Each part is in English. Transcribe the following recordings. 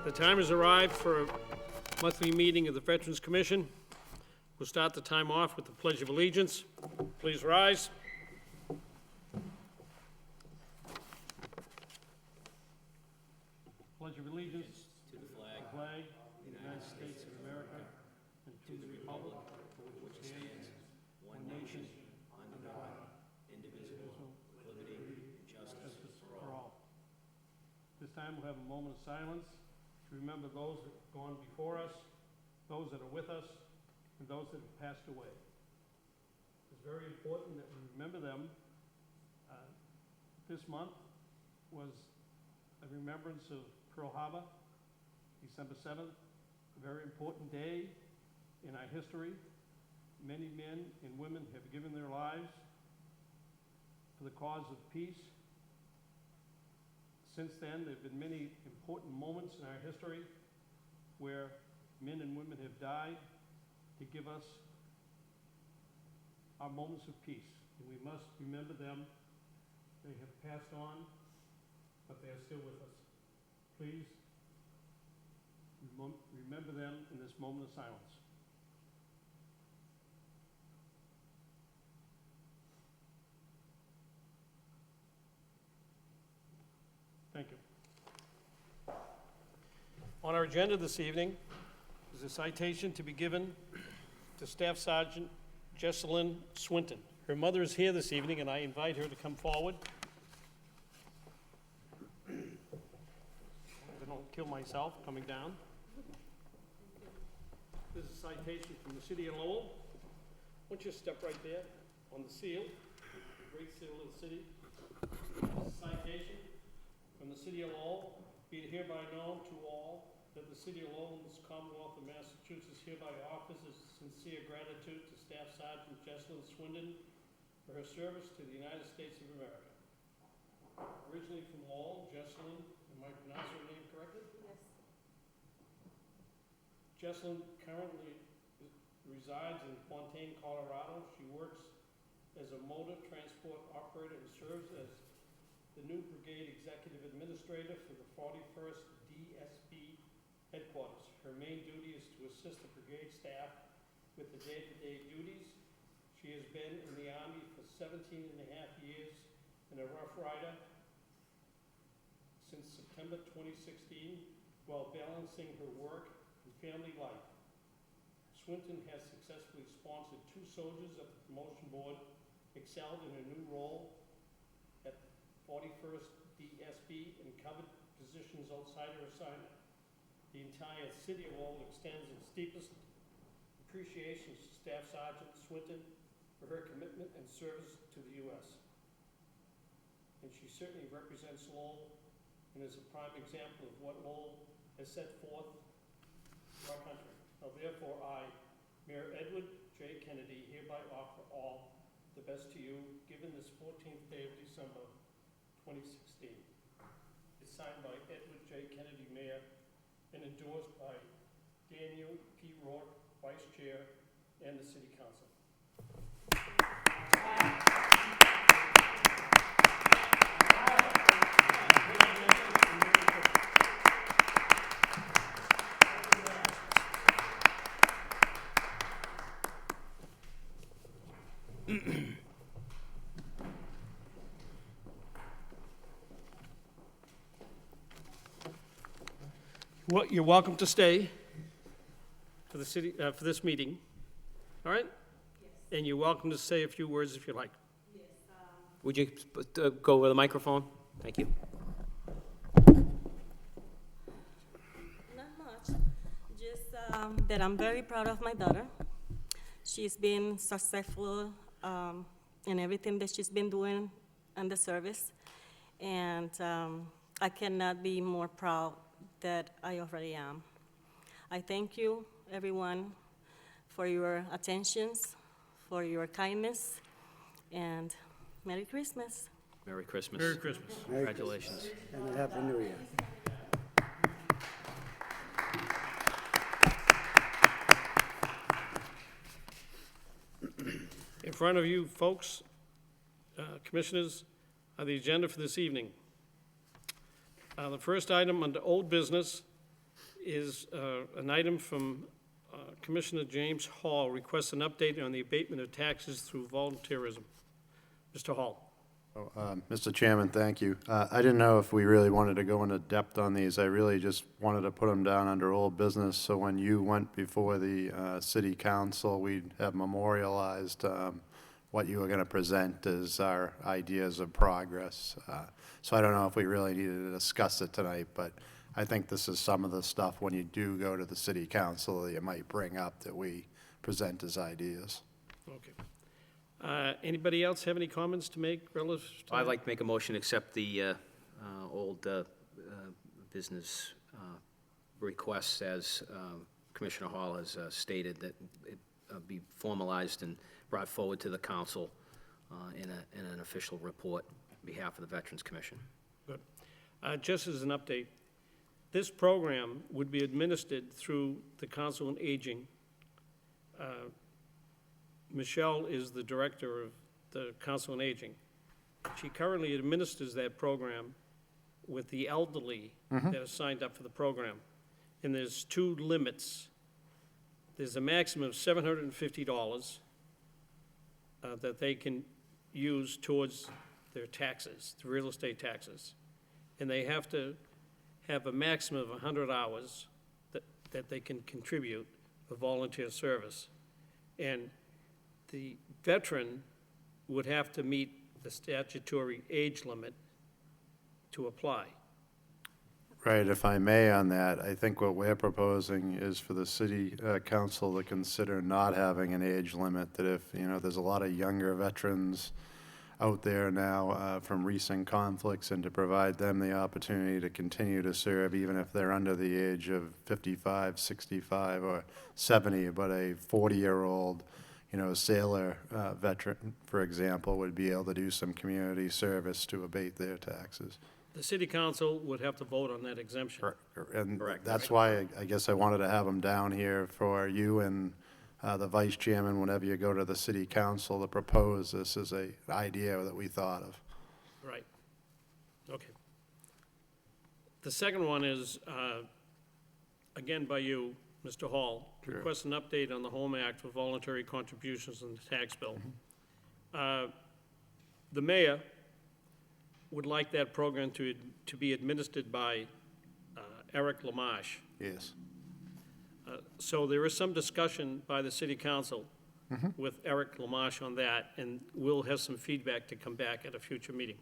The time has arrived for a monthly meeting of the Veterans Commission. We'll start the time off with the Pledge of Allegiance. Please rise. Pledge of Allegiance to the flag of the United States of America, and to the republic for which it stands, one nation, under God, indivisible, with liberty and justice for all. This time we'll have a moment of silence to remember those that have gone before us, those that are with us, and those that have passed away. It's very important that we remember them. This month was a remembrance of Pearl Harbor, December 7th, a very important day in our history. Many men and women have given their lives for the cause of peace. Since then, there have been many important moments in our history where men and women have died to give us our moments of peace. And we must remember them. They have passed on, but they are still with us. Please remember them in this moment of silence. Thank you. On our agenda this evening is a citation to be given to Staff Sergeant Jesselyn Swinton. Her mother is here this evening, and I invite her to come forward. I don't kill myself coming down. This is a citation from the city of Lowell. Why don't you step right there on the seal, the great seal of the city. This is a citation from the city of Lowell. Be it hereby known to all that the city of Lowell in this Commonwealth of Massachusetts hereby offers its sincere gratitude to Staff Sergeant Jesselyn Swinton for her service to the United States of America. Originally from Lowell, Jesselyn, am I pronouncing her name correctly? Yes. Jesselyn currently resides in Fontaine, Colorado. She works as a motor transport operator and serves as the new Brigade Executive Administrator for the 41st DSB headquarters. Her main duty is to assist the brigade staff with the day-to-day duties. She has been in the Army for 17 and a half years and a Rough Rider since September 2016 while balancing her work and family life. Swinton has successfully sponsored 2 soldiers at the promotion board, excelled in her new role at 41st DSB, and covered positions outside her assignment. The entire city of Lowell extends its deepest appreciation to Staff Sergeant Swinton for her commitment and service to the U.S. And she certainly represents Lowell and is a prime example of what Lowell has set forth for our country. Now, therefore, I, Mayor Edward J. Kennedy, hereby offer all the best to you, given this 14th day of December, 2016. It's signed by Edward J. Kennedy, Mayor, and endorsed by Daniel P. Rourke, Vice Chair, and the City Council. Well, you're welcome to stay for the city for this meeting. All right? Yes. And you're welcome to say a few words if you like. Yes. Would you go over the microphone? Thank you. Not much. Just that I'm very proud of my daughter. She's been successful in everything that she's been doing in the service. And I cannot be more proud that I already am. I thank you, everyone, for your attentions, for your kindness, and Merry Christmas. Merry Christmas. Merry Christmas. Congratulations. And a Happy New Year. In front of you folks, commissioners, are the agenda for this evening. The first item under old business is an item from Commissioner James Hall, requests an update on the abatement of taxes through volunteerism. Mr. Hall. Mr. Chairman, thank you. I didn't know if we really wanted to go into depth on these. I really just wanted to put them down under old business, so when you went before the city council, we'd have memorialized what you were going to present as our ideas of progress. So I don't know if we really needed to discuss it tonight, but I think this is some of the stuff when you do go to the city council that you might bring up that we present as ideas. Okay. Anybody else have any comments to make relative to I'd that? like to make a motion to accept the old business requests as Commissioner Hall has stated, that it be formalized and brought forward to the council in an official report on behalf of the Veterans Commission. Good. Just as an update, this program would be administered through the Council on Aging. Michelle is the director of the Council on Aging. She currently administers that program with the elderly that are signed up for the program. And there's two limits. There's a maximum of $750 that they can use towards their taxes, the real estate taxes. And they have to have a maximum of 100 hours that they can contribute for volunteer service. And the veteran would have to meet the statutory age limit to apply. Right, if I may on that, I think what we're proposing is for the city council to consider not having an age limit, that if, there's a lot of younger veterans out there now from recent conflicts, and to provide them the opportunity to continue to serve even if they're under the age of 55, 65, or 70, but a 40-year-old sailor veteran, for example, would be able to do some community service to abate their taxes. The city council would have to vote on that exemption. And Correct. that's why I guess I wanted to have them down here for you and the vice chairman, whenever you go to the city council, to propose this as an idea that we thought of. Right. Okay. The second one is, again by you, Mr. Hall, Sure. request an update on the Home Act for voluntary contributions in the tax bill. The mayor would like that program to be administered by Eric Lamache. Yes. So there is some discussion by the city council with Eric Lamache on that, and we'll have some feedback to come back at a future meeting.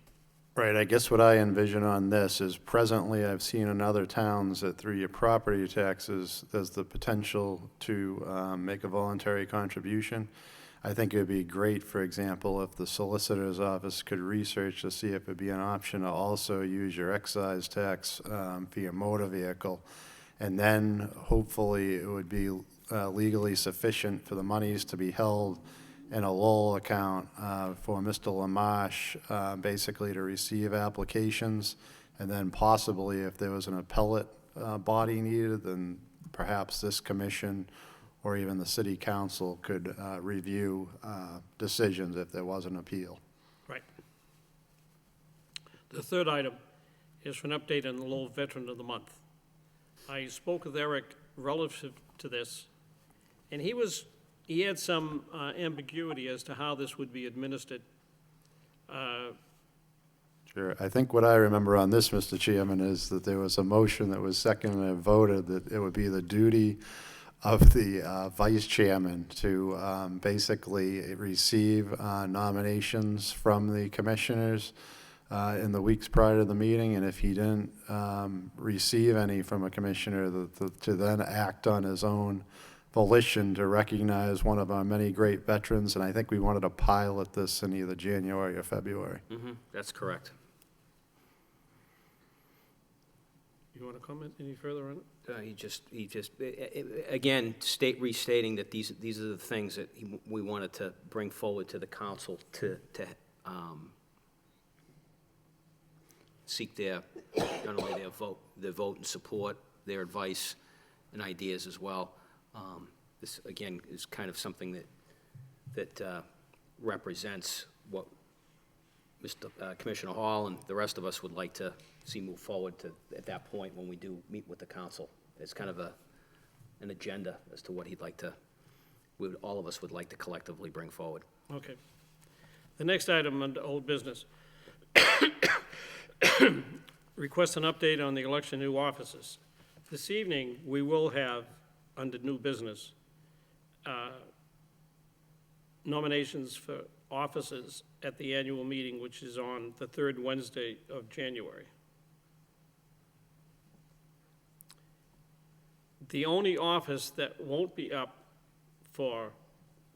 Right, I guess what I envision on this is presently I've seen in other towns that through your property taxes, there's the potential to make a voluntary contribution. I think it would be great, for example, if the solicitor's office could research to see if it'd be an option to also use your excise tax for your motor vehicle. And then hopefully it would be legally sufficient for the monies to be held in a Lowell account for Mr. Lamache, basically to receive applications, and then possibly if there was an appellate body needed, then perhaps this commission or even the city council could review decisions if there was an appeal. Right. The third item is for an update on the Lowell Veteran of the Month. I spoke with Eric relative to this, and he had some ambiguity as to how this would be administered. Sure. I think what I remember on this, Mr. Chairman, is that there was a motion that was seconded and voted that it would be the duty of the vice chairman to basically receive nominations from the commissioners in the weeks prior to the meeting, and if he didn't receive any from a commissioner, to then act on his own volition to recognize one of our many great veterans. And I think we wanted to pilot this in either January or February. That's correct. You want to comment any further on it? He just again, restating that these are the things that we wanted to bring forward to the council to seek their, not only their vote and support, their advice and ideas as well. This, again, is kind of something that represents what Mr. Commissioner Hall and the rest of us would like to see move forward to at that point when we do meet with the council. as kind of an agenda as to what he'd like to, all of us would like to collectively bring forward. Okay. The next item under old business. Request an update on the election of new officers. This evening, we will have, under new business, nominations for officers at the annual meeting, which is on the third Wednesday of January. The only office that won't be up for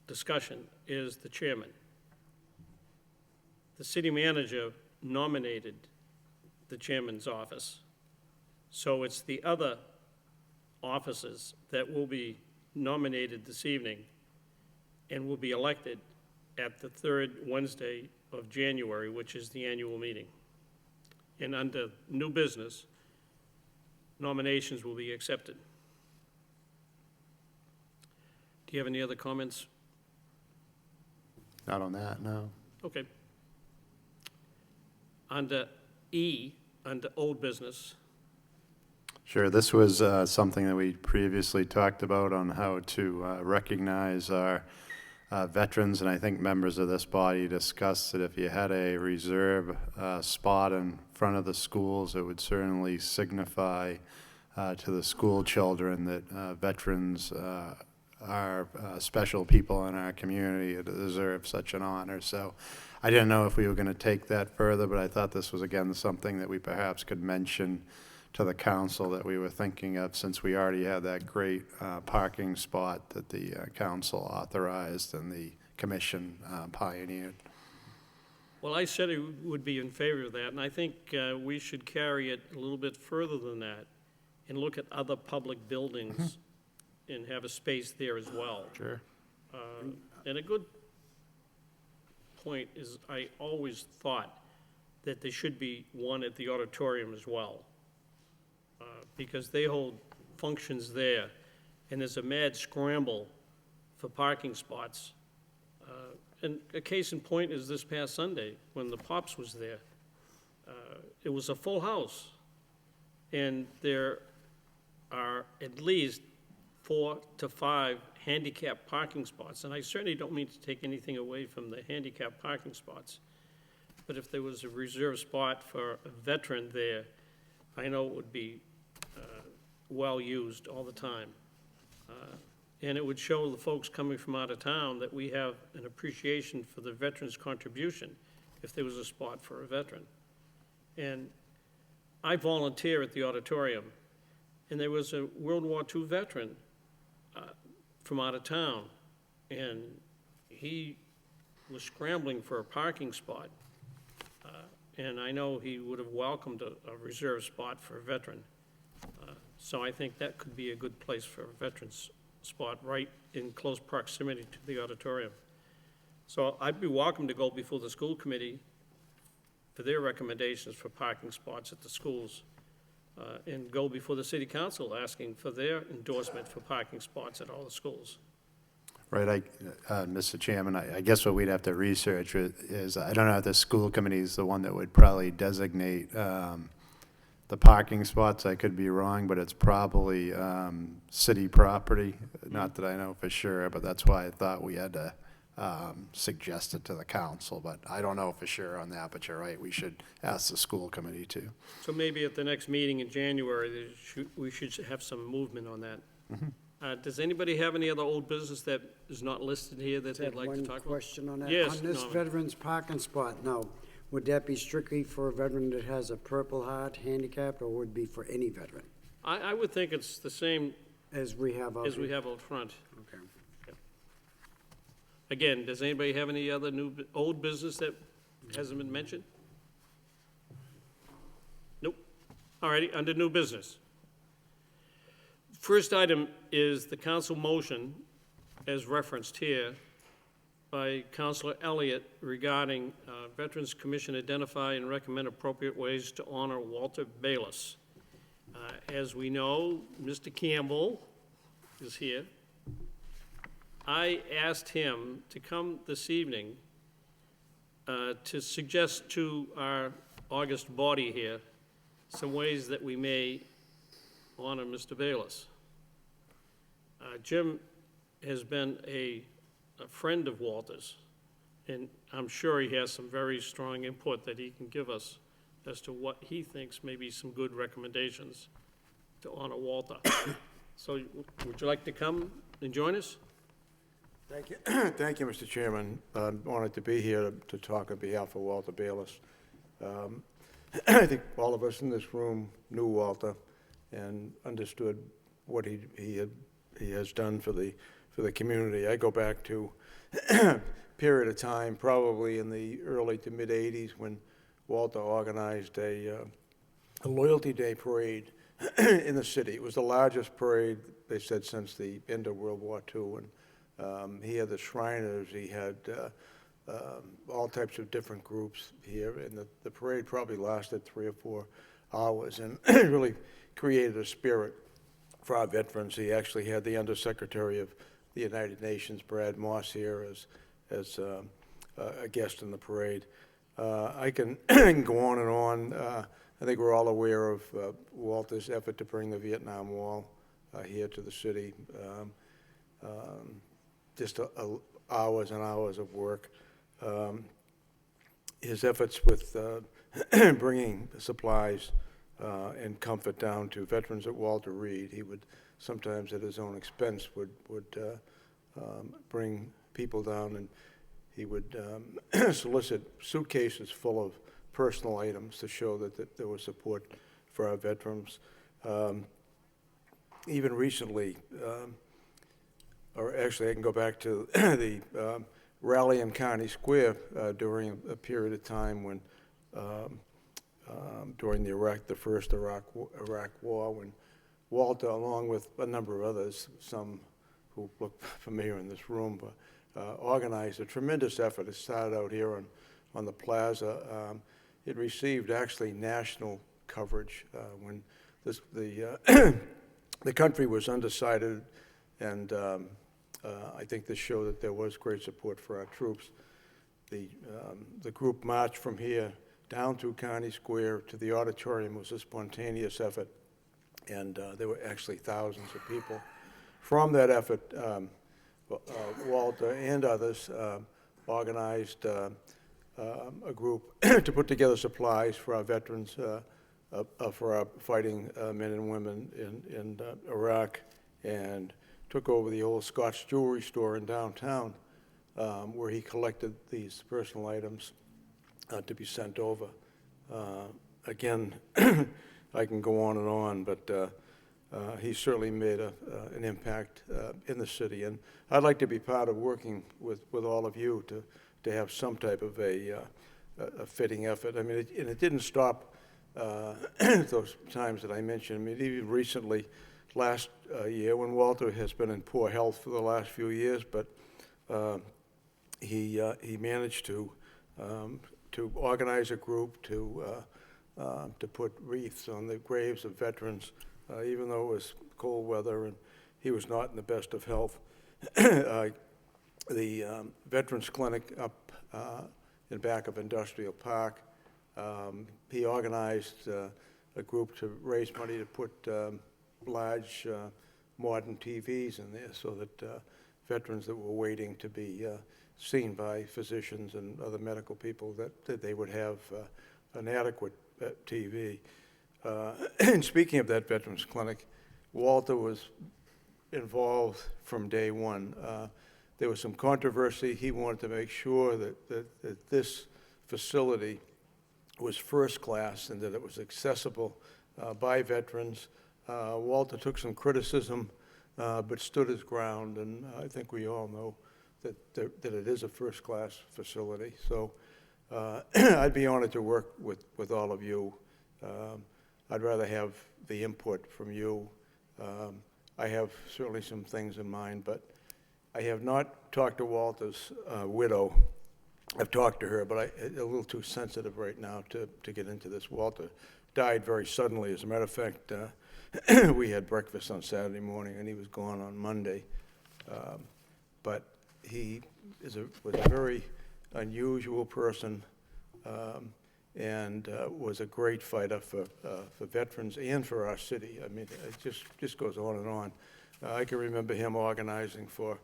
discussion is the chairman. The city manager nominated the chairman's office. So it's the other officers that will be nominated this evening and will be elected at the third Wednesday of January, which is the annual meeting. And under new business, nominations will be accepted. Do you have any other comments? Not on that, no. Okay. Under E, under old business, Sure, this was something that we previously talked about on how to recognize our veterans, and I think members of this body discussed that if you had a reserve spot in front of the schools, it would certainly signify to the school children that veterans are special people in our community that deserve such an honor. So I didn't know if we were going to take that further, but I thought this was, again, something that we perhaps could mention to the council that we were thinking of, since we already had that great parking spot that the council authorized and the commission pioneered. well, I said I would be in favor of that, and I think we should carry it a little bit further than that and look at other public buildings and have a space there as well. Sure. And a good point is, I always thought that there should be one at the auditorium as well, because they hold functions there, and there's a mad scramble for parking spots. And a case in point is this past Sunday, when the Pops was there. It was a full house, and there are at least 4 to 5 handicap parking spots, and I certainly don't mean to take anything away from the handicap parking spots, but if there was a reserved spot for a veteran there, I know it would be well-used all the time. And it would show the folks coming from out of town that we have an appreciation for the veteran's contribution if there was a spot for a veteran. And I volunteer at the auditorium, and there was a World War II veteran from out of town, and he was scrambling for a parking spot. And I know he would have welcomed a reserved spot for a veteran. So I think that could be a good place for a veteran's spot, right in close proximity to the auditorium. So I'd be welcome to go before the school committee for their recommendations for parking spots at the schools, and go before the city council asking for their endorsement for parking spots at all the schools. Right, Mr. Chairman, I guess what we'd have to research is, I don't know if the school committee is the one that would probably designate the parking spots. I could be wrong, but it's probably city property. Not that I know for sure, but that's why I thought we had to suggest it to the council. But I don't know for sure on that, but you're right, we should ask the school committee too. So maybe at the next meeting in January, we should have some movement on that. Does anybody have any other old business that is not listed here that they'd like to talk One about? question on that. Yes, On this Norman. veteran's parking spot, now, would that be strictly for a veteran that has a Purple Heart handicapped, or would it be for any veteran, I would think it's the same as we have out as we here? have out front. Okay. Again, does anybody have any other old business that hasn't been mentioned? Nope. All righty, under new business. First item is the council motion, as referenced here, by Councilor Elliott regarding Veterans Commission identify and recommend appropriate ways to honor Walter Bayless. As we know, Mr. Campbell is here. I asked him to come this evening to suggest to our August body here some ways that we may honor Mr. Bayless. Jim has been a friend of Walter's, and I'm sure he has some very strong input that he can give us as to what he thinks may be some good recommendations to honor Walter. So would you like to come and join us? Thank you. Thank you, Mr. Chairman. I'm honored to be here to talk on behalf of Walter Bayless. I think all of us in this room knew Walter and understood what he has done for the community. I go back to a period of time, probably in the early to mid-'80s, when Walter organized a Loyalty Day parade in the city. It was the largest parade, they said, since the end of World War II. And he had the Shriners, he had all types of different groups here, and the parade probably lasted 3 or 4 hours, and really created a spirit for our veterans. He actually had the Undersecretary of the United Nations, Brad Moss, here as a guest in the parade. I can go on and on. I think we're all aware of Walter's effort to bring the Vietnam Wall here to the city. Just hours and hours of work. His efforts with bringing supplies and comfort down to veterans at Walter Reed. He would sometimes, at his own expense, would bring people down, and he would solicit suitcases full of personal items to show that there was support for our veterans. Even recently, or actually I can go back to the rally in County Square during a period of time when, during the first Iraq War, when Walter, along with a number of others, some who look familiar in this room, organized a tremendous effort. It started out here on the plaza. It received actually national coverage when the country was undecided, and I think this showed that there was great support for our troops. The group marched from here down through County Square to the auditorium. It was a spontaneous effort, and there were actually thousands of people. From that effort, Walter and others organized a group to put together supplies for our veterans, for our fighting men and women in Iraq, and took over the old Scott's Jewelry Store in downtown, where he collected these personal items to be sent over. Again, I can go on, but he certainly made an impact in the city, and I'd like to be part of working with all of you to have some type of a fitting effort. I mean, it didn't stop those times that I mentioned. I mean, even recently, last year, when Walter has been in poor health for the last few years, but he managed to organize a group to put wreaths on the graves of veterans, even though it was cold weather and he was not in the best of health. The Veterans Clinic up in back of Industrial Park, he organized a group to raise money to put large modern TVs in there so that veterans that were waiting to be seen by physicians and other medical people, that they would have an adequate TV. And speaking of that Veterans Clinic, Walter was involved from day one. There was some controversy. He wanted to make sure that this facility was first class and that it was accessible by veterans. Walter took some criticism, but stood his ground, and I think we all know that it is a first-class facility. So I'd be honored to work with all of you. I'd rather have the input from you. I have certainly some things in mind, but I have not talked to Walter's widow. I've talked to her, but I'm a little too sensitive right now to get into this. Walter died very suddenly. As a matter of fact, we had breakfast on Saturday morning, and he was gone on Monday. But he was a very unusual person. and was a great fighter for veterans and for our city. I mean, it just goes on and on. I can remember him organizing for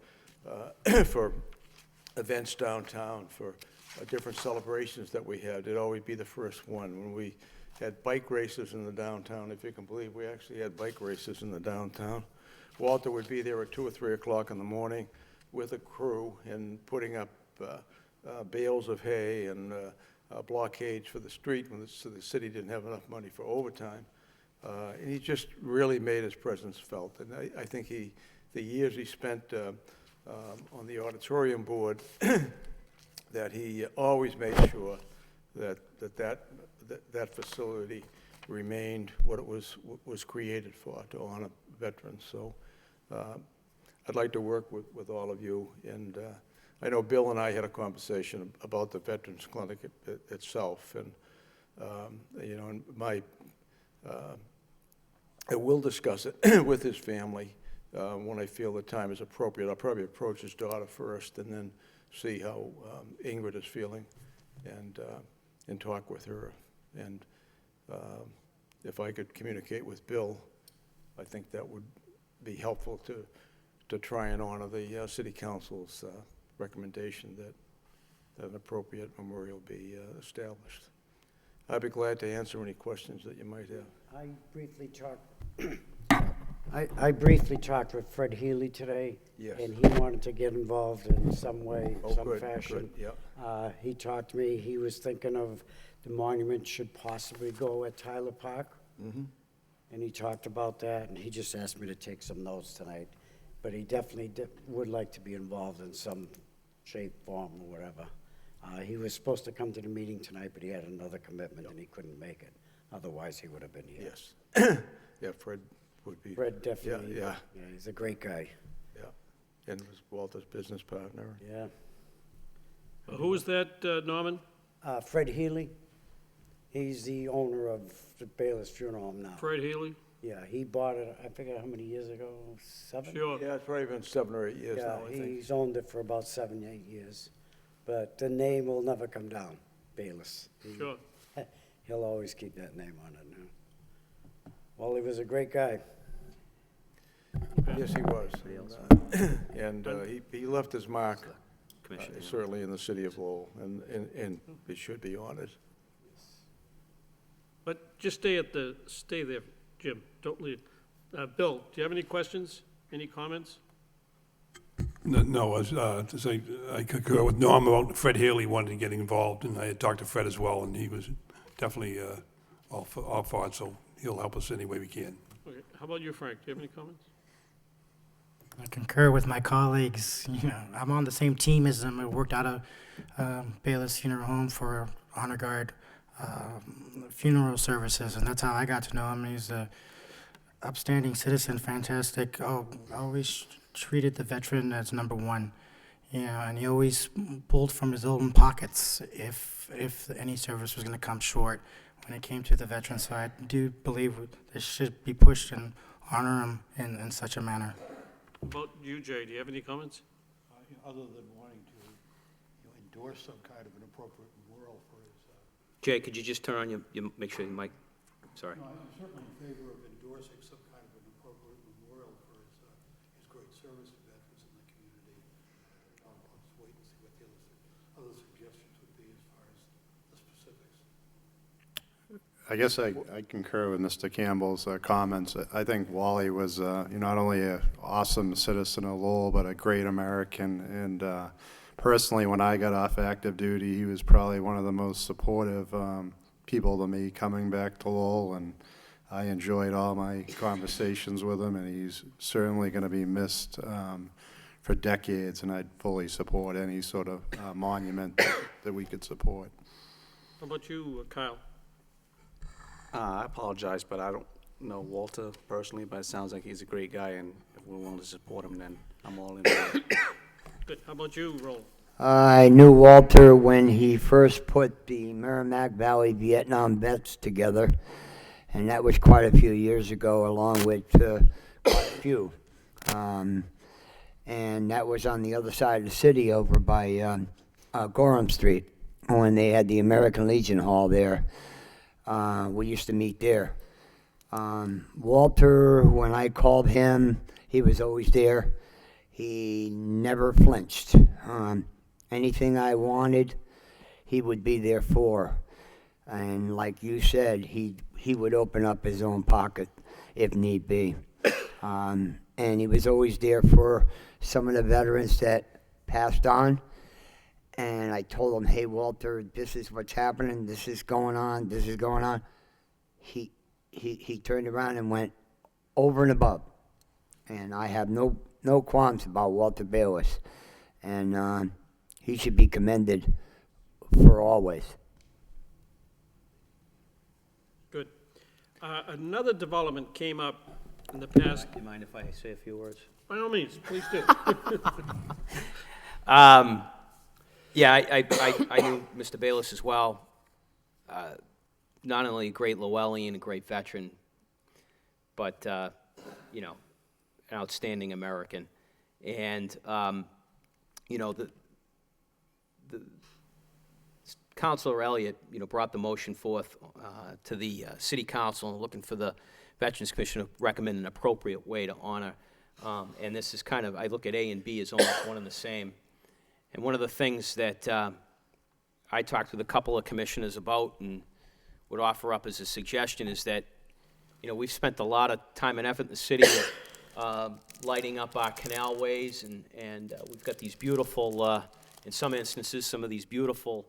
events downtown, for different celebrations that we had. It'd always be the first one. When we had bike races in the downtown, if you can believe, we actually had bike races in the downtown. Walter would be there at 2 or 3 o'clock in the morning with a crew and putting up bales of hay and blockades for the street so the city didn't have enough money for overtime. And he just really made his presence felt. And I think the years he spent on the auditorium board, that he always made sure that facility remained what it was created for, to honor veterans. So I'd like to work with all of you. And I know Bill and I had a conversation about the Veterans Clinic itself. And, you know, I will discuss it with his family when I feel the time is appropriate. I'll probably approach his daughter first and then see how Ingrid is feeling and talk with her. And if I could communicate with Bill, I think that would be helpful to try and honor the City Council's recommendation that an appropriate memorial be established. I'd be glad to answer any questions that you might have. I briefly talked with Fred Healy today. Yes. And he wanted to get involved in some way, Oh, some good, fashion. good, yeah. He talked to me, he was thinking of the monument should possibly go at Tyler Park. Mm-hmm. And he talked about that, and he just asked me to take some notes tonight. But he definitely would like to be involved in some shape, form, or whatever. He was supposed to come to the meeting tonight, but he had another commitment and he couldn't make it. Otherwise, he would have been here. Yes. Yeah, Fred would be. Fred definitely, Yeah. yeah, he's a great guy. Yeah. And was Walter's business partner. Yeah. Who was that, Norman? Fred Healy, he's the owner of the Bayless Funeral Home now. Fred Healy? Yeah, he bought it, I forget how many years ago, 7? Sure. Yeah, it's probably been 7 or 8 years Yeah, now, I think. he's owned it for about 7, 8 years. But the name will never come down, Bayless. Sure. He'll always keep that name on it now. Well, he was a great guy. Yes, he was. And he left his mark, Commissioner. certainly in the city of Lowell, and it should be honored. But just stay there, Jim, don't leave. Bill, do you have any questions, any comments? No, to say, I concur with Norm about Fred Haley wanted to get involved, and I had talked to Fred as well, and he was definitely all for it, so he'll help us any way we can. Okay, how about you, Frank, do you have any comments? I concur with my colleagues. You know, I'm on the same team as them. I worked out of Bayless Funeral Home for honor guard funeral services, and that's how I got to know him. He's a upstanding citizen, fantastic. Always treated the veteran as number one. You know, and he always pulled from his own pockets if any service was going to come short. When it came to the veteran side, I do believe this should be pushed and honor him in such a manner. How about you, Jay, do you have any comments? Other than wanting to endorse some kind of an appropriate memorial for his, Jay, could you just turn on make sure your mic, sorry. no, I'm certainly in favor of endorsing some kind of an appropriate memorial for his great service to veterans in the community. I'll just wait and see what the other suggestions would be as far as the specifics. I guess I concur with Mr. Campbell's comments. I think Wally was not only an awesome citizen of Lowell, but a great American. And personally, when I got off active duty, he was probably one of the most supportive people to me coming back to Lowell. And I enjoyed all my conversations with him, and he's certainly going to be missed for decades. And I'd fully support any sort of monument that we could support. How about you, Kyle? I apologize, but I don't know Walter personally, but it sounds like he's a great guy, and if we're willing to support him, then I'm all in for it. Good, how about you, Roland? I knew Walter when he first put the Merrimack Valley Vietnam vets together, and that was quite a few years ago, along with quite a few. And that was on the other side of the city over by Gorham Street. when they had the American Legion Hall there. We used to meet there. Walter, when I called him, he was always there. He never flinched. Anything I wanted, he would be there for. And like you said, he would open up his own pocket if need be. And he was always there for some of the veterans that passed on. And I told him, hey, Walter, this is what's happening. This is going on. This is going on. He turned around and went over and above. And I have no qualms about Walter Bayless. And he should be commended for always. Good. Another development came up in the past. Do you mind if I say a few words? By all means, please do. Yeah, I knew Mr. Bayless as well. Not only a great Lowellian, a great veteran, but, you know, an outstanding American. And, you know, the Councilor Elliott, you know, brought the motion forth to the City Council, looking for the Veterans Commission to recommend an appropriate way to honor. And this is kind of, I look at A and B as almost one and the same. And one of the things that I talked with a couple of commissioners about and would offer up as a suggestion is that, you know, we've spent a lot of time and effort in the city lighting up our canalways, and we've got these beautiful, in some instances, some of these beautiful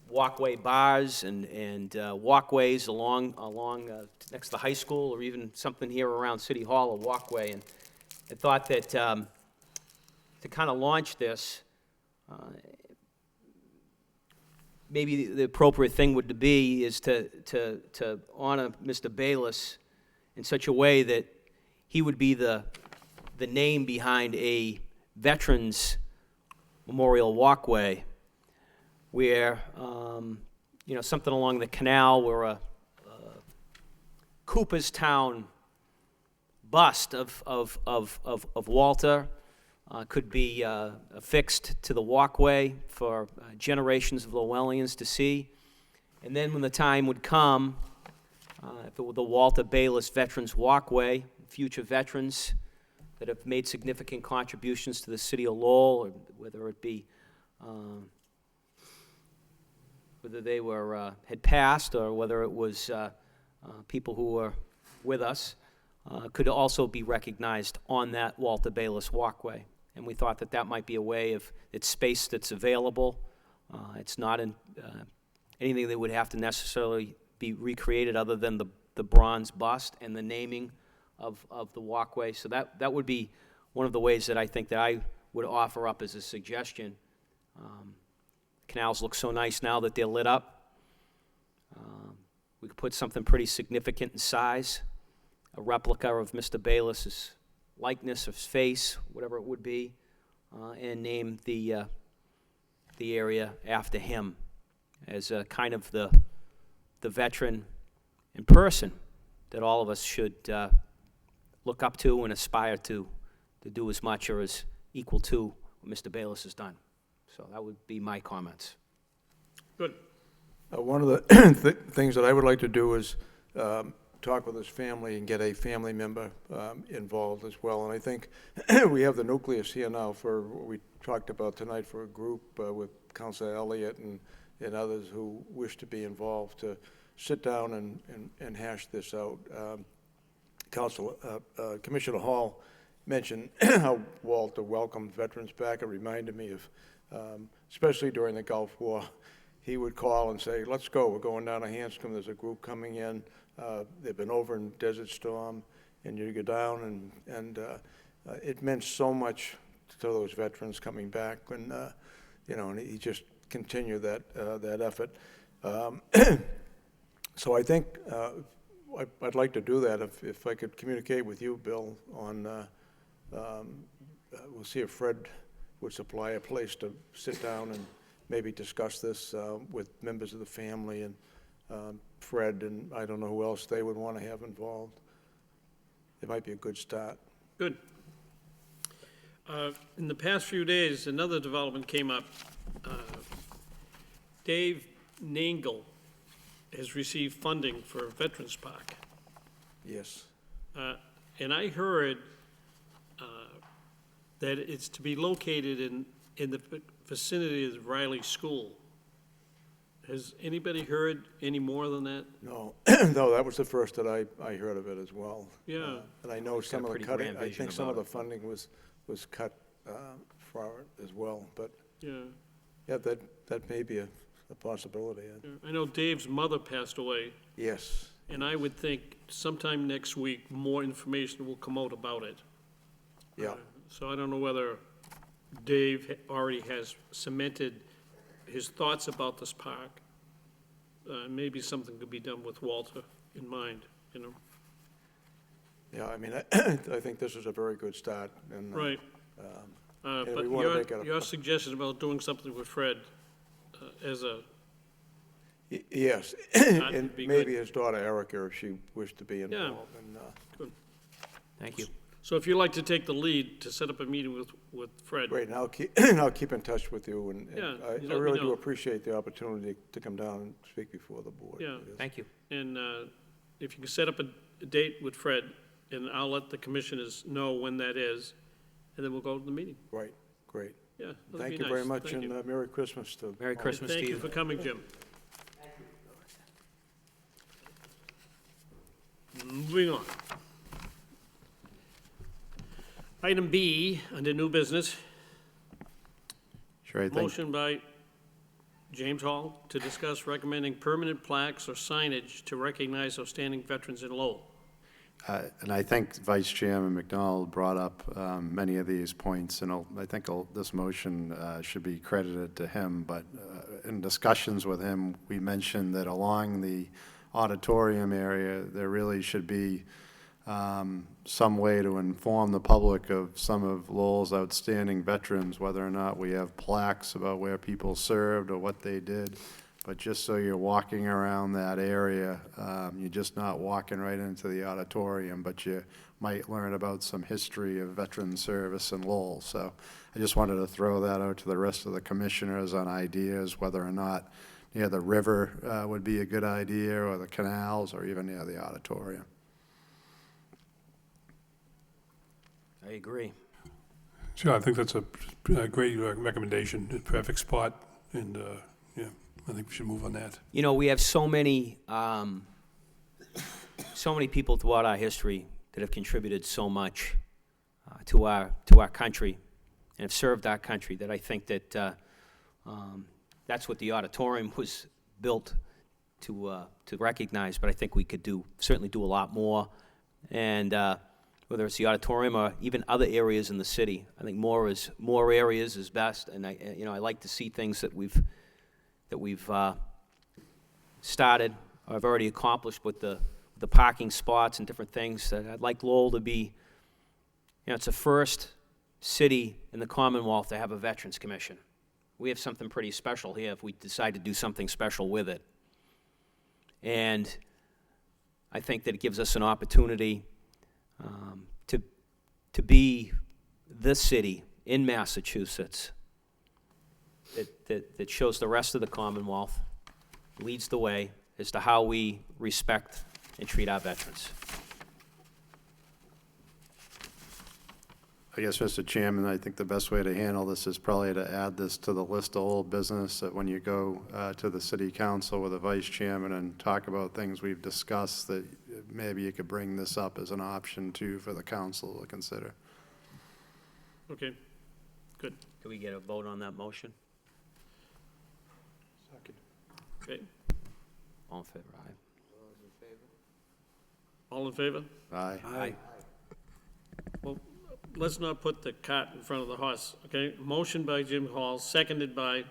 walkway bars and walkways along next to the high school, or even something here around City Hall, a walkway. And I thought that to kind of launch this, maybe the appropriate thing would be is to honor Mr. Bayless in such a way that he would be the name behind a veterans memorial walkway, where you know, something along the canal, where a Cooperstown bust of Walter could be affixed to the walkway for generations of Lowellians to see. And then when the time would come, if it were the Walter Bayless Veterans Walkway, future veterans that have made significant contributions to the city of Lowell, or whether it be whether they were had passed, or whether it was people who were with us, could also be recognized on that Walter Bayless walkway. And we thought that that might be a way of, it's space that's available. It's not in, anything that would have to necessarily be recreated other than the bronze bust and the naming of the walkway. So that would be one of the ways that I think that I would offer up as a suggestion. Canals look so nice now that they're lit up. We could put something pretty significant in size, a replica of Mr. Bayless's likeness of his face, whatever it would be, and name the area after him as a kind of the veteran in person that all of us should look up to and aspire to do as much or as equal to what Mr. Bayless has done. So that would be my comments. Good. One of the things that I would like to do is talk with his family and get a family member involved as well. And I think we have the nucleus here now for what we talked about tonight, for a group with Councilor Elliott and others who wish to be involved, to sit down and hash this out. Commissioner Hall mentioned how Walter welcomed veterans back. It reminded me of, especially during the Gulf War, he would call and say, let's go, we're going down to Hanscom, there's a group coming in, they've been over in Desert Storm, and you go down, and it meant so much to those veterans coming back, and you know, and he just continued that effort. So I think I'd like to do that if I could communicate with you, Bill, on, we'll see if Fred would supply a place to sit down and maybe discuss this with members of the family, and Fred, and I don't know who else they would want to have involved. It might be a good start. Good. In the past few days, another development came up. Dave Nangle has received funding for a Veterans Park. Yes. And I heard that it's to be located in the vicinity of the Riley School. Has anybody heard any more than that? No, no, that was the first that I heard of it as well. Yeah. And I know some of the pretty cutting, grand I vision think some of the about it. funding was cut for it as well, but, Yeah. yeah, that may be a possibility. I know Dave's mother passed away, Yes, and I would think sometime next week, more information will come out about it. yeah. So I don't know whether Dave already has cemented his thoughts about this park. Maybe something could be done with Walter in mind, you know? Yeah, I mean, I think this is a very good start, and. Right. and we But wanna make it a- your suggestion about doing something with Fred as a, Yes, That and would be maybe good. his daughter Erica, if she wished to be involved, and, Thank you. so if you'd like to take the lead to set up a meeting with Fred. great, and I'll keep in touch with you, and Yeah, I you let me really do know. appreciate the opportunity to come down and speak before the board. Yeah. It is- Thank you. And if you can set up a date with Fred, and I'll let the commissioners know when that is, and then we'll go to the meeting. Right, great. Yeah, that'd be Thank you very nice. much, Thank and you. Merry Christmas to. Merry all. Christmas to Thank you you. for coming, Jim. Moving on. Item B, under new business, Sure, I think, motion by James Hall to discuss recommending permanent plaques or signage to recognize outstanding veterans in Lowell. and I think Vice Chairman McDonald brought up many of these points, and I think this motion should be credited to him, but in discussions with him, we mentioned that along the auditorium area, there really should be some way to inform the public of some of Lowell's outstanding veterans, whether or not we have plaques about where people served or what they did. But just so you're walking around that area, you're just not walking right into the auditorium, but you might learn about some history of veteran service in Lowell. So I just wanted to throw that out to the rest of the commissioners on ideas, whether or not near the river would be a good idea, or the canals, or even near the auditorium. I agree. Sure, I think that's a great recommendation, a perfect spot, and, yeah, I think we should move on that. You know, we have so many people throughout our history that have contributed so much to our country and have served our country, that I think that that's what the auditorium was built to recognize. But I think we could certainly do a lot more, and whether it's the auditorium or even other areas in the city, I think more areas is best. And I like to see things that we've started or have already accomplished with the parking spots and different things. That I'd like Lowell to be, it's the first city in the Commonwealth to have a Veterans Commission. We have something pretty special here if we decide to do something special with it. And I think that it gives us an opportunity to be the city in Massachusetts that shows the rest of the Commonwealth, leads the way as to how we respect and treat our veterans. I guess, Mr. Chairman, I think the best way to handle this is probably to add this to the list of old business, that when you go to the city council with the vice chairman and talk about things we've discussed, that maybe you could bring this up as an option too for the council to consider. Okay, good. Do we get a vote on that motion? Second. Okay, All in favor, aye. all in favor? Aye. Aye. Well, let's not put the cart in front of the horse, okay? Motion by Jim Hall, seconded by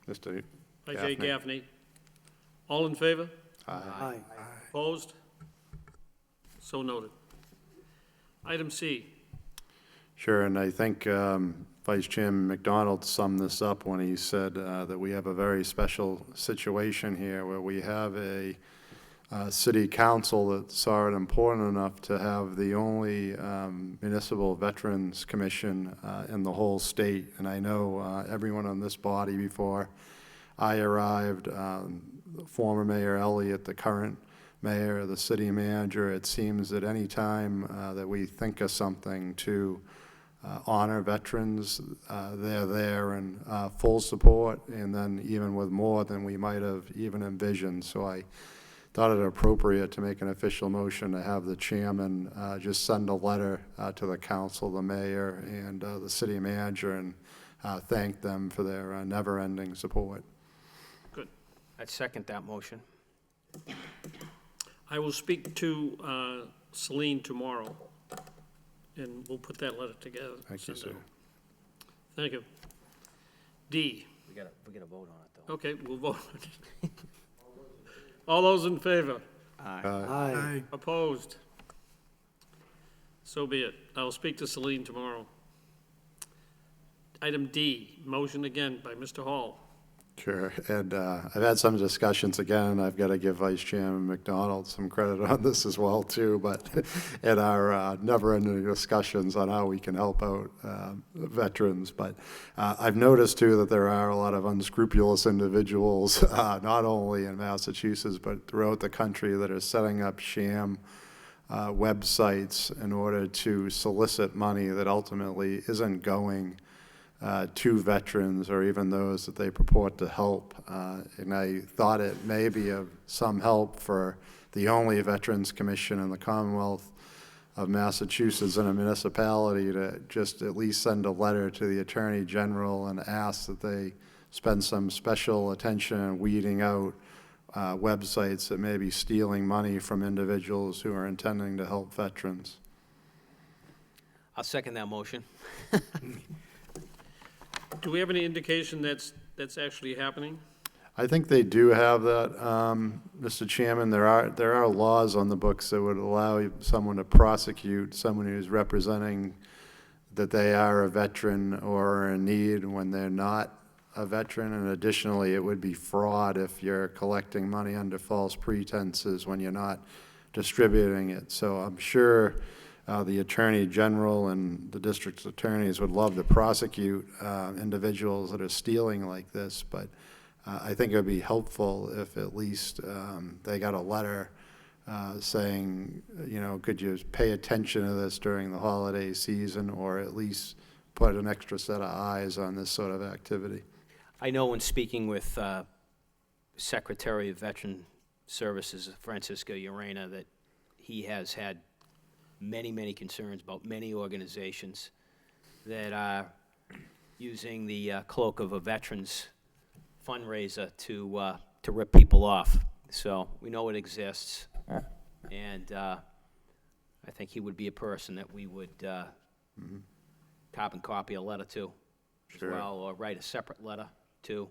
Mr. Jay Gaffney. Gaffney. All in favor? Aye. Opposed? So noted. Item C, Sure, and I think Vice Chairman McDonald summed this up when he said that we have a very special situation here where we have a city council that saw it important enough to have the only municipal veterans commission in the whole state. And I know everyone on this body before I arrived, former Mayor Elliott, the current mayor, the city manager, it seems that any time that we think of something to honor veterans, they're there in full support, and then even with more than we might have even envisioned. So I thought it appropriate to make an official motion to have the chairman just send a letter to the council, the mayor, and the city manager, and thank them for their never-ending support. Good. I'd second that motion. I will speak to Celine tomorrow, and we'll put that letter together. Thank you, Send sir. it. Thank you. D. We gotta vote on it, though. Okay, we'll vote on it. All those in favor? Aye. Opposed? So be it. I'll speak to Celine tomorrow. Item D, motion again by Mr. Hall. Sure, and I've had some discussions again, I've got to give Vice Chairman McDonald some credit on this as well, too, but in our never-ending discussions on how we can help out veterans. But I've noticed, too, that there are a lot of unscrupulous individuals, not only in Massachusetts, but throughout the country, that are setting up sham websites in order to solicit money that ultimately isn't going to veterans or even those that they purport to help. And I thought it may be of some help for the only Veterans Commission in the Commonwealth of Massachusetts in a municipality to just at least send a letter to the Attorney General and ask that they spend some special attention in weeding out websites that may be stealing money from individuals who are intending to help veterans. I'll second that motion. Do we have any indication that's actually happening? I think they do have that, Mr. Chairman. There are laws on the books that would allow someone to prosecute someone who's representing that they are a veteran or are in need when they're not a veteran. And additionally, it would be fraud if you're collecting money under false pretenses when you're not distributing it. So I'm sure the Attorney General and the district's attorneys would love to prosecute individuals that are stealing like this, but I think it would be helpful if at least they got a letter saying, you know, could you pay attention to this during the holiday season, or at least put an extra set of eyes on this sort of activity. I know when speaking with Secretary of Veteran Services, Francisco Urena, that he has had many concerns about many organizations that are using the cloak of a veterans fundraiser to rip people off. So we know it exists, and I think he would be a person that we would carbon copy a letter to as well, or write a separate letter to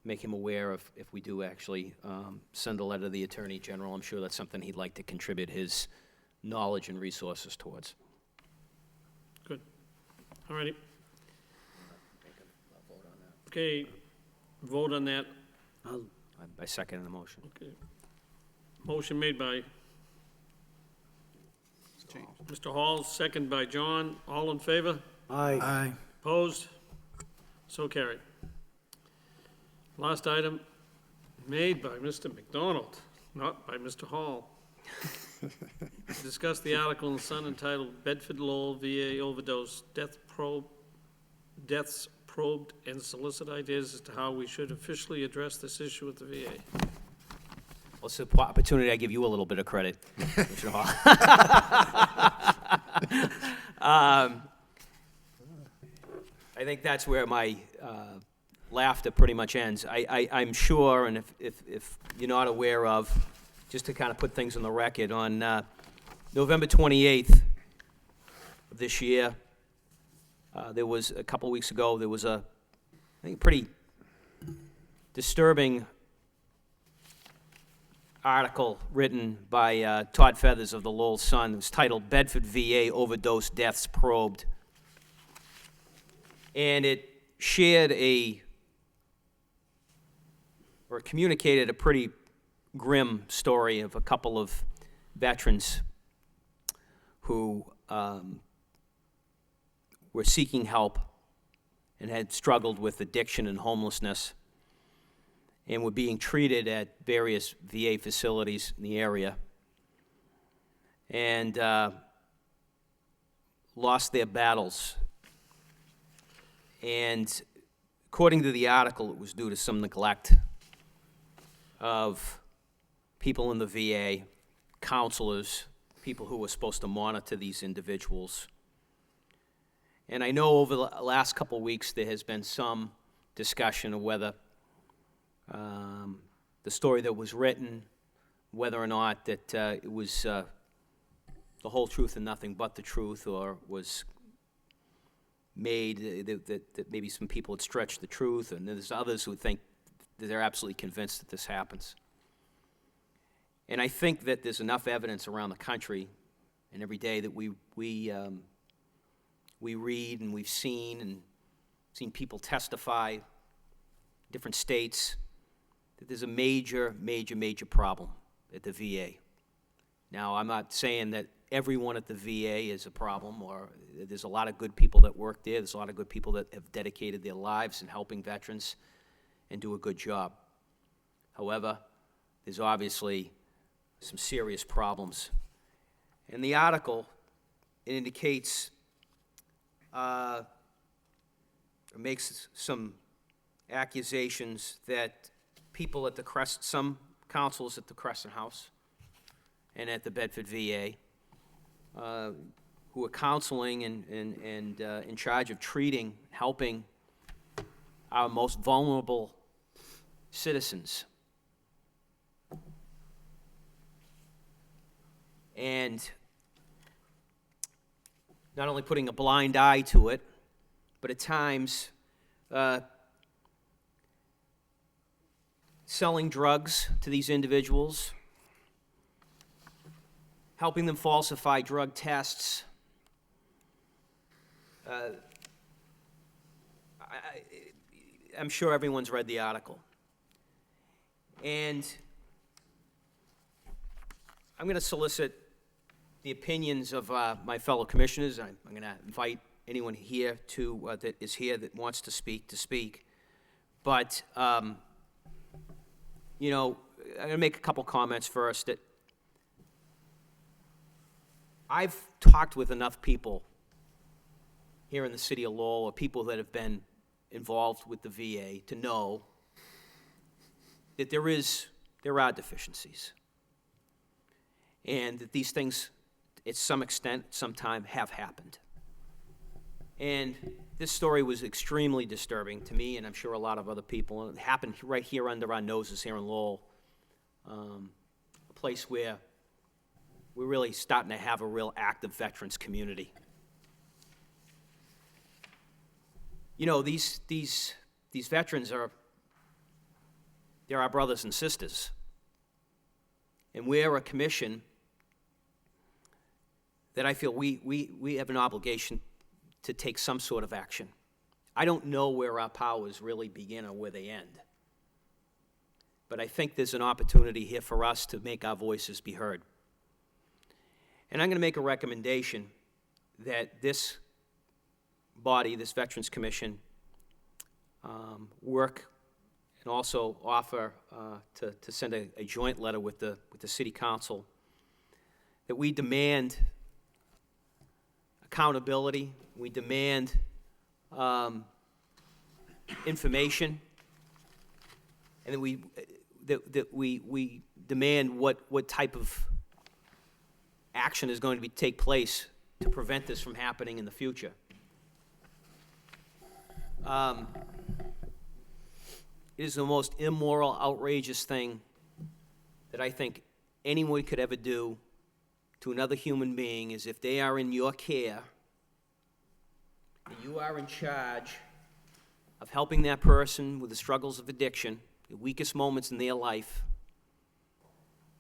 make him aware of if we do actually send a letter to the Attorney General. I'm sure that's something he'd like to contribute his knowledge and resources towards. Good. All righty. Okay, vote on that. I second the motion. Okay. Motion made by Mr. Hall, second by John. All in favor? Aye. Opposed? So carried. Last item, made by Mr. McDonald, not by Mr. Hall. Discuss the article in the Sun entitled Bedford Lowell VA Overdose Deaths Probed, and solicit ideas as to how we should officially address this issue with the VA. Well, it's an opportunity I give you a little bit of credit, Mr. Hall. I think that's where my laughter pretty much ends. I'm sure, and if you're not aware of, just to kind of put things on the record, on November 28th of this year, there was, a couple weeks ago, there was I think, pretty disturbing article written by Todd Feathers of the Lowell Sun. It was titled Bedford VA Overdose Deaths Probed. And it shared or communicated a pretty grim story of a couple of veterans who were seeking help and had struggled with addiction and homelessness and were being treated at various VA facilities in the area, and lost their battles. And according to the article, it was due to some neglect of people in the VA, counselors, people who were supposed to monitor these individuals. And I know over the last couple of weeks there has been some discussion of whether the story that was written, whether or not that it was the whole truth and nothing but the truth, or was made, that maybe some people had stretched the truth, and there's others who think that they're absolutely convinced that this happens. And I think that there's enough evidence around the country and every day that we read and we've seen people testify, different states, that there's a major, major, major problem at the VA. Now, I'm not saying that everyone at the VA is a problem, or there's a lot of good people that work there. There's a lot of good people that have dedicated their lives in helping veterans and do a good job. However, there's obviously some serious problems. In the article, it indicates, it makes some accusations that people at some councils at the Crescent House and at the Bedford VA, who are counseling and in charge of treating, helping our most vulnerable citizens. And not only putting a blind eye to it, but at times selling drugs to these individuals, helping them falsify drug tests. I'm sure everyone's read the article. And I'm going to solicit the opinions of my fellow commissioners. I'm going to invite anyone here that is here that wants to speak. But, you know, I'm going to make a couple comments first. That I've talked with enough people here in the city of Lowell, or people that have been involved with the VA, to know that there are deficiencies, and that these things, at some extent, sometime, have happened. And this story was extremely disturbing to me, and I'm sure a lot of other people. And it happened right here under our noses here in Lowell, a place where we're really starting to have a real active veterans community. You know, these veterans they're our brothers and sisters. And we're a commission that I feel we have an obligation to take some sort of action. I don't know where our powers really begin or where they end. But I think there's an opportunity here for us to make our voices be heard. And I'm going to make a recommendation that this body, this Veterans Commission, work and also offer to send a joint letter with the City Council, that we demand accountability, we demand information, and that we demand what type of action is going to take place to prevent this from happening in the future. It is the most immoral, outrageous thing that I think anyone could ever do to another human being, is if they are in your care, and you are in charge of helping that person with the struggles of addiction, the weakest moments in their life,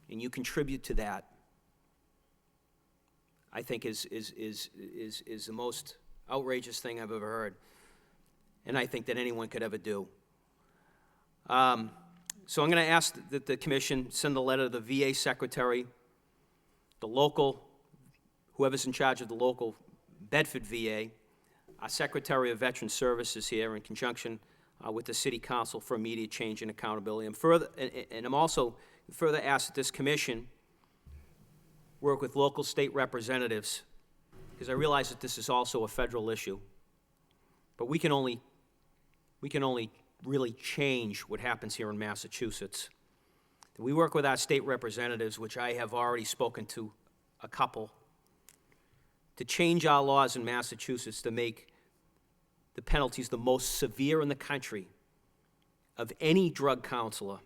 and you contribute to that, I think is the most outrageous thing I've ever heard, and I think that anyone could ever do. So I'm going to ask that the commission send a letter to the VA secretary, the local, whoever's in charge of the local Bedford VA, our Secretary of Veteran Services here in conjunction with the City Council for immediate change and accountability. And I'm also further asked that this commission work with local state representatives, because I realize that this is also a federal issue. But we can only really change what happens here in Massachusetts. We work with our state representatives, which I have already spoken to a couple, to change our laws in Massachusetts to make the penalties the most severe in the country of any drug counselor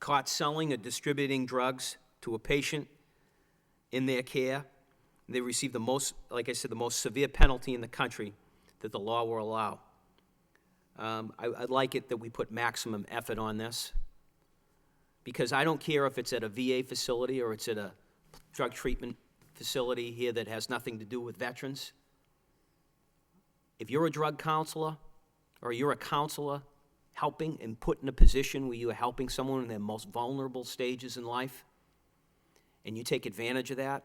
caught selling or distributing drugs to a patient in their care. They receive the most, like I said, the most severe penalty in the country that the law will allow. I'd like it that we put maximum effort on this, because I don't care if it's at a VA facility or it's at a drug treatment facility here that has nothing to do with veterans. If you're a drug counselor or you're a counselor helping and put in a position where you are helping someone in their most vulnerable stages in life, and you take advantage of that,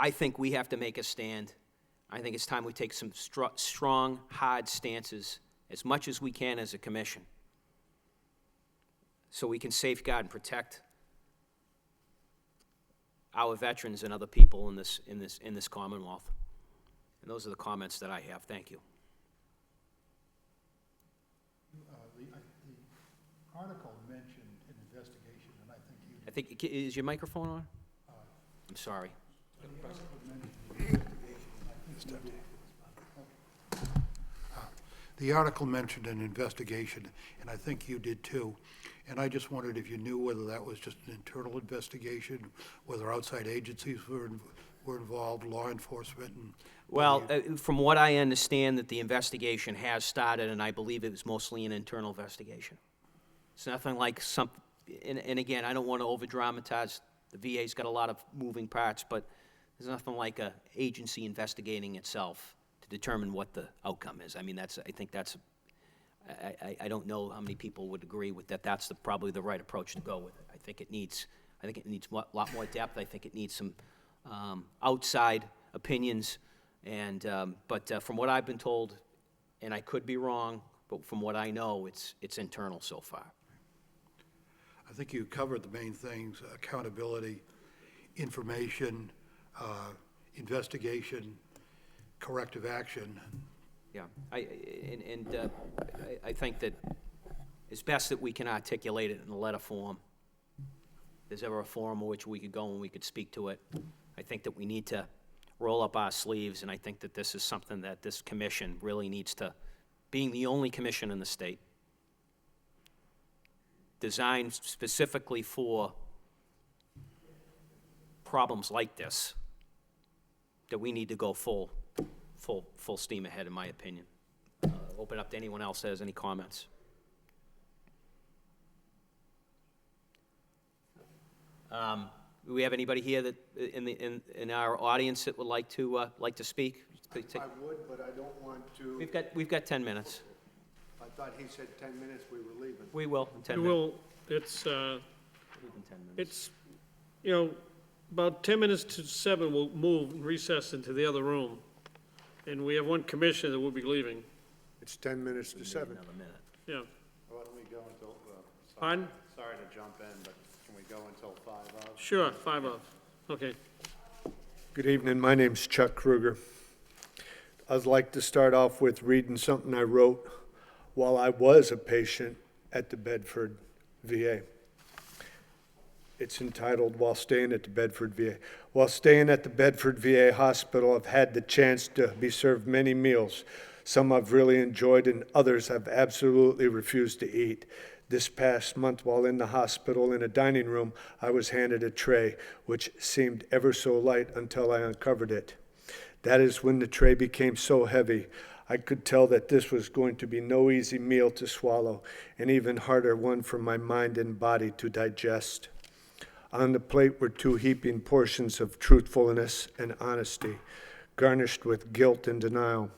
I think we have to make a stand. I think it's time we take some strong, hard stances as much as we can as a commission, so we can safeguard and protect our veterans and other people in this Commonwealth. And those are the comments that I have. Thank you. The article mentioned an investigation, and I think you... Is your microphone on? I'm sorry. The article mentioned an investigation, and I think you did too. And I just wondered if you knew whether that was just an internal investigation, whether outside agencies were involved, law enforcement, and... Well, from what I understand, that the investigation has started, and I believe it was mostly an internal investigation. It's nothing like some, and again, I don't want to over-dramatize. The VA's got a lot of moving parts, but there's nothing like an agency investigating itself to determine what the outcome is. I mean, I don't know how many people would agree with that. That's probably the right approach to go with it. I think it needs a lot more depth. I think it needs some outside opinions. But from what I've been told, and I could be wrong, but from what I know, it's internal so far. I think you covered the main things: accountability, information, investigation, corrective action. Yeah, I think that it's best that we can articulate it in a letter form. If there's ever a forum in which we could go and we could speak to it, I think that we need to roll up our sleeves, and I think that this is something that this commission really needs to, being the only commission in the state, designed specifically for problems like this, that we need to go full steam ahead, in my opinion. Open up to anyone else that has any comments. Do we have anybody here that in our audience that would like to speak? I would, but I don't want to. We've got 10 minutes. I thought he said 10 minutes we were leaving. We will in 10 We minutes. will, it's, Leave in 10 minutes. it's, about 10 minutes to 7, we'll move and recess into the other room. And we have one commissioner that will be leaving. It's 10 minutes to 7. Another minute. Yeah. Why don't we go until, Pardon? sorry to jump in, but can we go until 5 hours? Sure, 5 of. Okay. Good evening, my name's Chuck Kruger. I'd like to start off with reading something I wrote while I was a patient at the Bedford VA. It's entitled, While Staying at the Bedford VA. While staying at the Bedford VA hospital, I've had the chance to be served many meals. Some I've really enjoyed and others I've absolutely refused to eat. This past month, while in the hospital in a dining room, I was handed a tray, which seemed ever so light until I uncovered it. That is when the tray became so heavy. I could tell that this was going to be no easy meal to swallow, and even harder one for my mind and body to digest. On the plate were 2 heaping portions of truthfulness and honesty, garnished with guilt and denial.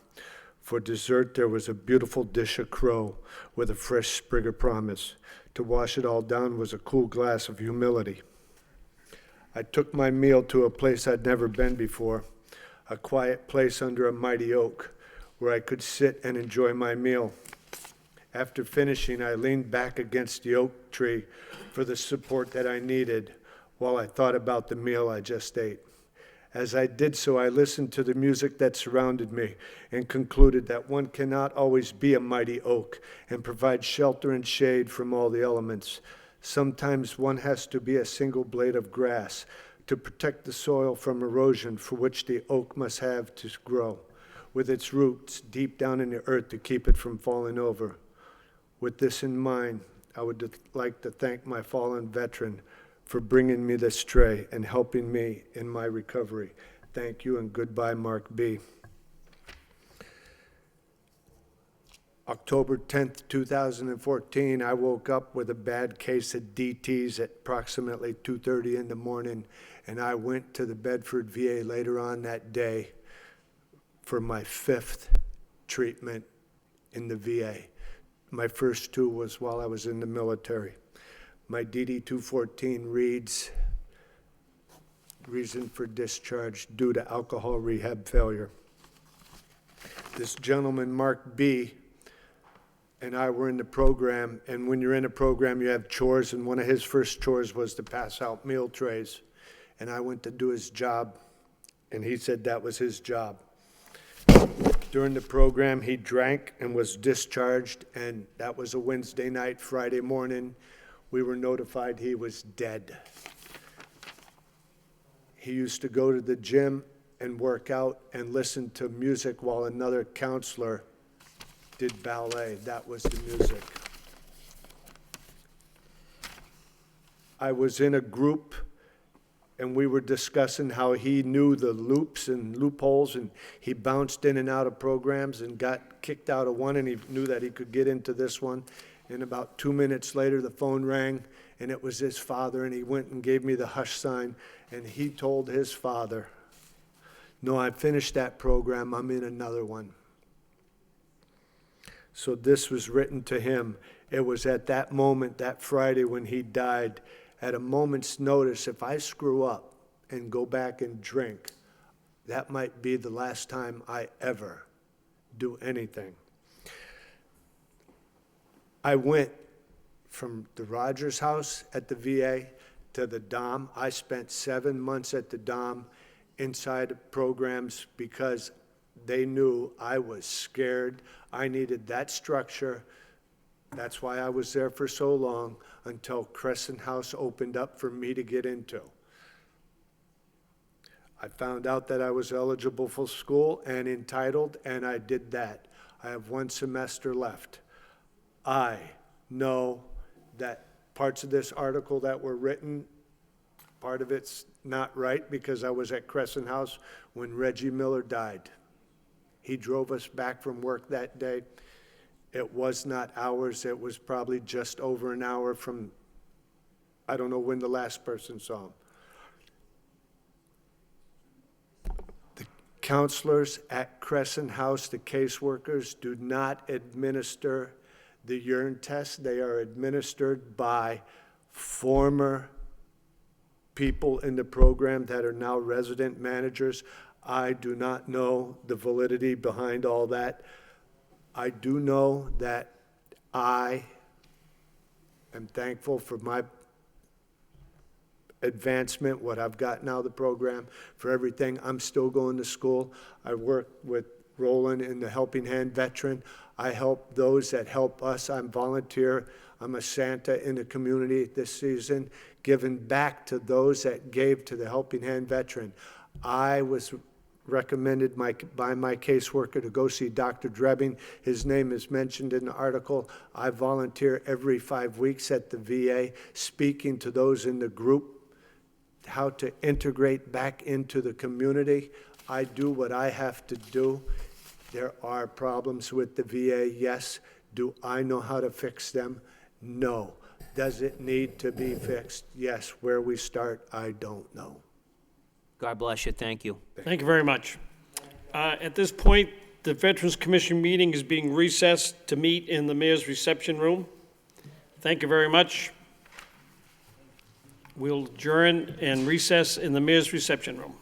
For dessert, there was a beautiful dish of crow with a fresh sprig of promise. To wash it all down was a cool glass of humility. I took my meal to a place I'd never been before, a quiet place under a mighty oak where I could sit and enjoy my meal. After finishing, I leaned back against the oak tree for the support that I needed while I thought about the meal I just ate. As I did so, I listened to the music that surrounded me and concluded that one cannot always be a mighty oak and provide shelter and shade from all the elements. Sometimes one has to be a single blade of grass to protect the soil from erosion for which the oak must have to grow, with its roots deep down in the earth to keep it from falling over. With this in mind, I would like to thank my fallen veteran for bringing me this tray and helping me in my recovery. Thank you and goodbye, Mark B. October 10th, 2014, I woke up with a bad case of DTs at approximately 2:30 in the morning, and I went to the Bedford VA later on that day for my 5th treatment in the VA. My first 2 was while I was in the military. My DD-214 reads, reason for discharge due to alcohol rehab failure. This gentleman, Mark B., and I were in the program, and when you're in a program, you have chores, and one of his first chores was to pass out meal trays. And I went to do his job, and he said that was his job. During the program, he drank and was discharged, and that was a Wednesday night. Friday morning, we were notified he was dead. He used to go to the gym and work out and listen to music while another counselor did ballet. That was the music. I was in a group and we were discussing how he knew the loops and loopholes, and he bounced in and out of programs and got kicked out of one, and he knew that he could get into this one. And about 2 minutes later, the phone rang, and it was his father, and he went and gave me the hush sign, and he told his father, "No, I finished that program, I'm in another one." So this was written to him. It was at that moment, that Friday when he died, at a moment's notice, if I screw up and go back and drink, that might be the last time I ever do anything. I went from the Rogers house at the VA to the Dom. I spent 7 months at the Dom inside programs because they knew I was scared. I needed that structure. That's why I was there for so long, until Crescent House opened up for me to get into. I found out that I was eligible for school and entitled, and I did that. I have 1 semester left. I know that parts of this article that were written, part of it's not right because I was at Crescent House when Reggie Miller died. He drove us back from work that day. It was not hours, it was probably just over an hour from, I don't know when the last person saw him. The counselors at Crescent House, the caseworkers, do not administer the urine test. They are administered by former people in the program that are now resident managers. I do not know the validity behind all that. I do know that I am thankful for my advancement, what I've got now, the program, for everything. I'm still going to school. I work with Roland in the Helping Hand Veteran. I help those that help us. I'm volunteer. I'm a Santa in the community this season, giving back to those that gave to the Helping Hand Veteran. I was recommended by my caseworker to go see Dr. Drebbing. His name is mentioned in the article. I volunteer every 5 weeks at the VA, speaking to those in the group, how to integrate back into the community. I do what I have to do. There are problems with the VA, yes. Do I know how to fix them? No. Does it need to be fixed? Yes. Where we start, I don't know. God bless you. Thank you. Thank you very much. At this point, the Veterans Commission meeting is being recessed to meet in the mayor's reception room. Thank you very much. We'll adjourn and recess in the mayor's reception room.